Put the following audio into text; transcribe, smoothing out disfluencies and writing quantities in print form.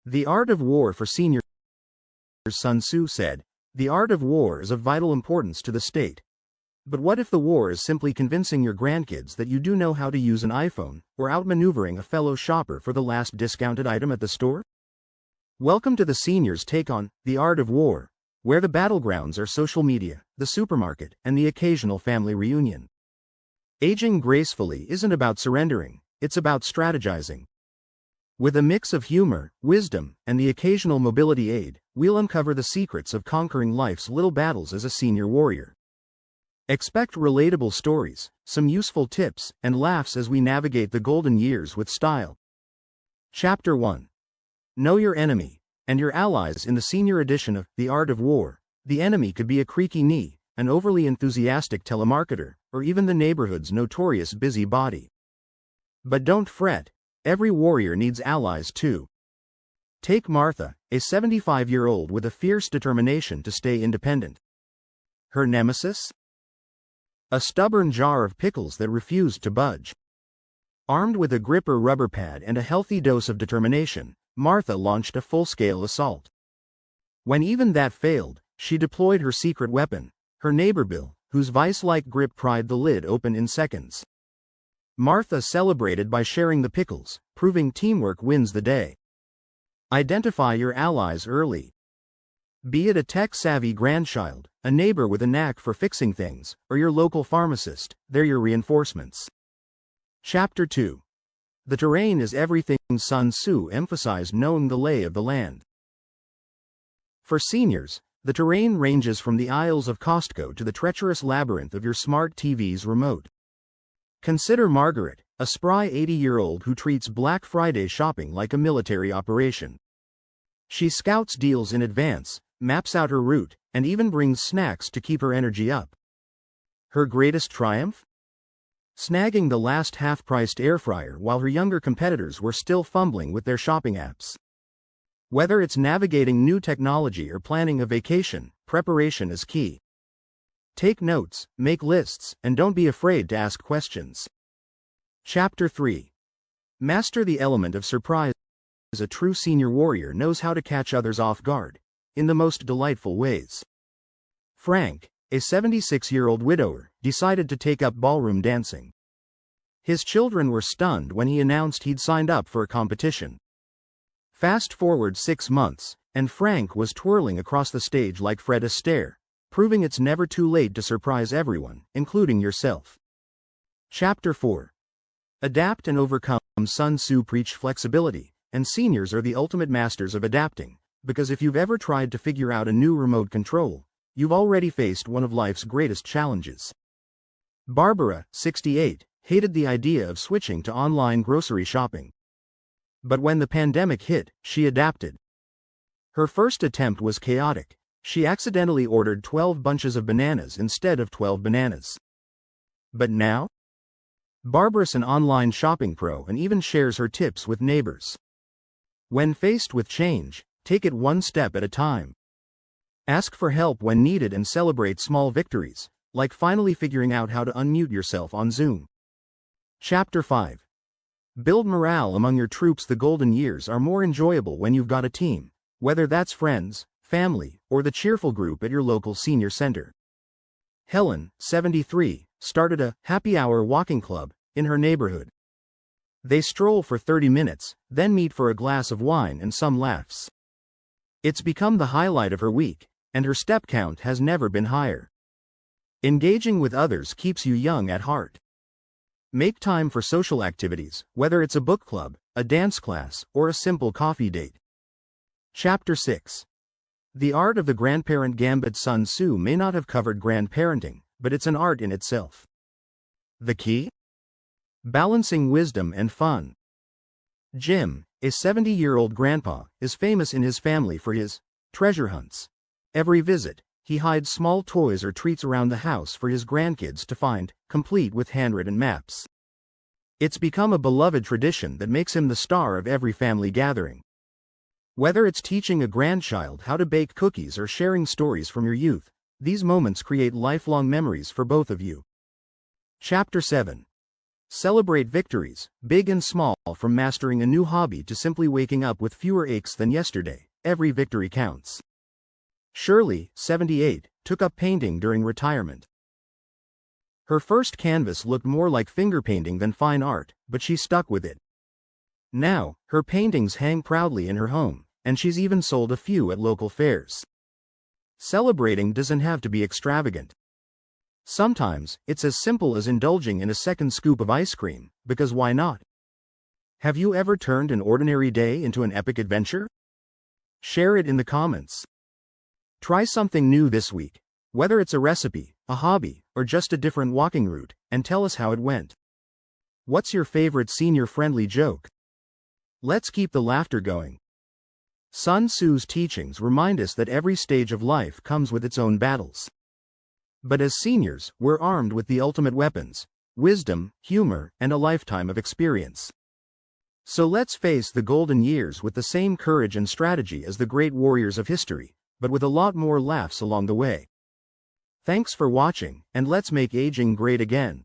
The art of war for seniors. Sun Tzu said, "The art of war is of vital importance to the state. But what if the war is simply convincing your grandkids that you do know how to use an iPhone, or outmaneuvering a fellow shopper for the last discounted item at the store?" Welcome to the seniors' take on the art of war, where the battlegrounds are social media, the supermarket, and the occasional family reunion. Aging gracefully isn't about surrendering, it's about strategizing. With a mix of humor, wisdom, and the occasional mobility aid, we'll uncover the secrets of conquering life's little battles as a senior warrior. Expect relatable stories, some useful tips, and laughs as we navigate the golden years with style. Chapter 1. Know your enemy and your allies. In the senior edition of The Art of War, the enemy could be a creaky knee, an overly enthusiastic telemarketer, or even the neighborhood's notorious busybody. But don't fret, every warrior needs allies too. Take Martha, a 75-year-old with a fierce determination to stay independent. Her nemesis? A stubborn jar of pickles that refused to budge. Armed with a gripper rubber pad and a healthy dose of determination, Martha launched a full-scale assault. When even that failed, she deployed her secret weapon, her neighbor Bill, whose vice-like grip pried the lid open in seconds. Martha celebrated by sharing the pickles, proving teamwork wins the day. Identify your allies early. Be it a tech-savvy grandchild, a neighbor with a knack for fixing things, or your local pharmacist, they're your reinforcements. Chapter 2. The terrain is everything. Sun Tzu emphasized knowing the lay of the land. For seniors, the terrain ranges from the aisles of Costco to the treacherous labyrinth of your smart TV's remote. Consider Margaret, a spry 80-year-old who treats Black Friday shopping like a military operation. She scouts deals in advance, maps out her route, and even brings snacks to keep her energy up. Her greatest triumph? Snagging the last half-priced air fryer while her younger competitors were still fumbling with their shopping apps. Whether it's navigating new technology or planning a vacation, preparation is key. Take notes, make lists, and don't be afraid to ask questions. Chapter 3. Master the element of surprise. A true senior warrior knows how to catch others off guard, in the most delightful ways. Frank, a 76-year-old widower, decided to take up ballroom dancing. His children were stunned when he announced he'd signed up for a competition. Fast forward 6 months, and Frank was twirling across the stage like Fred Astaire, proving it's never too late to surprise everyone, including yourself. Chapter 4. Adapt and overcome. Sun Tzu preached flexibility, and seniors are the ultimate masters of adapting, because if you've ever tried to figure out a new remote control, you've already faced one of life's greatest challenges. Barbara, 68, hated the idea of switching to online grocery shopping. But when the pandemic hit, she adapted. Her first attempt was chaotic. She accidentally ordered 12 bunches of bananas instead of 12 bananas. But now? Barbara's an online shopping pro and even shares her tips with neighbors. When faced with change, take it one step at a time. Ask for help when needed and celebrate small victories, like finally figuring out how to unmute yourself on Zoom. Chapter 5. Build morale among your troops. The golden years are more enjoyable when you've got a team, whether that's friends, family, or the cheerful group at your local senior center. Helen, 73, started a happy hour walking club in her neighborhood. They stroll for 30 minutes, then meet for a glass of wine and some laughs. It's become the highlight of her week, and her step count has never been higher. Engaging with others keeps you young at heart. Make time for social activities, whether it's a book club, a dance class, or a simple coffee date. Chapter 6. The art of the grandparent gambit. Sun Tzu may not have covered grandparenting, but it's an art in itself. The key? Balancing wisdom and fun. Jim, a 70-year-old grandpa, is famous in his family for his treasure hunts. Every visit, he hides small toys or treats around the house for his grandkids to find, complete with handwritten maps. It's become a beloved tradition that makes him the star of every family gathering. Whether it's teaching a grandchild how to bake cookies or sharing stories from your youth, these moments create lifelong memories for both of you. Chapter 7. Celebrate victories, big and small, from mastering a new hobby to simply waking up with fewer aches than yesterday. Every victory counts. Shirley, 78, took up painting during retirement. Her first canvas looked more like finger painting than fine art, but she stuck with it. Now, her paintings hang proudly in her home, and she's even sold a few at local fairs. Celebrating doesn't have to be extravagant. Sometimes, it's as simple as indulging in a second scoop of ice cream, because why not? Have you ever turned an ordinary day into an epic adventure? Share it in the comments. Try something new this week, whether it's a recipe, a hobby, or just a different walking route, and tell us how it went. What's your favorite senior-friendly joke? Let's keep the laughter going. Sun Tzu's teachings remind us that every stage of life comes with its own battles. But as seniors, we're armed with the ultimate weapons: wisdom, humor, and a lifetime of experience. So let's face the golden years with the same courage and strategy as the great warriors of history, but with a lot more laughs along the way. Thanks for watching, and let's make aging great again.